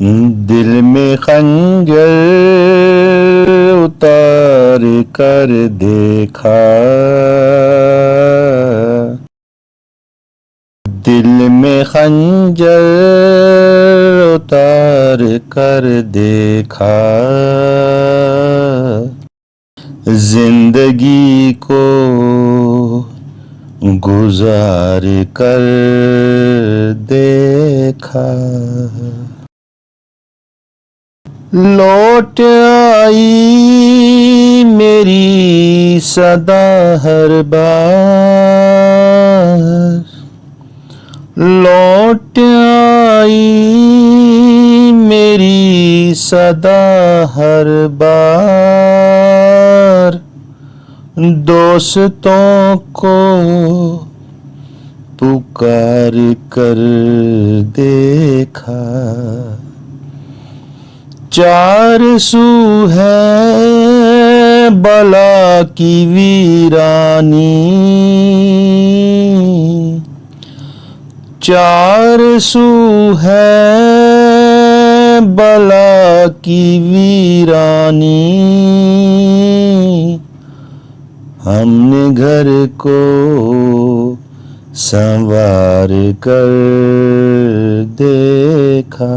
दिल में खंजर उतार कर देखा, दिल में खंजर उतार कर देखा, जिंदगी को गुजार कर देखा। लौट आई मेरी सदा हर बार, लौट आई मेरी सदा हर बार, दोस्तों को पुकार कर देखा। चार सू है बला की वीरानी, चार सू है बला की वीरानी, हमने घर को संवार कर देखा।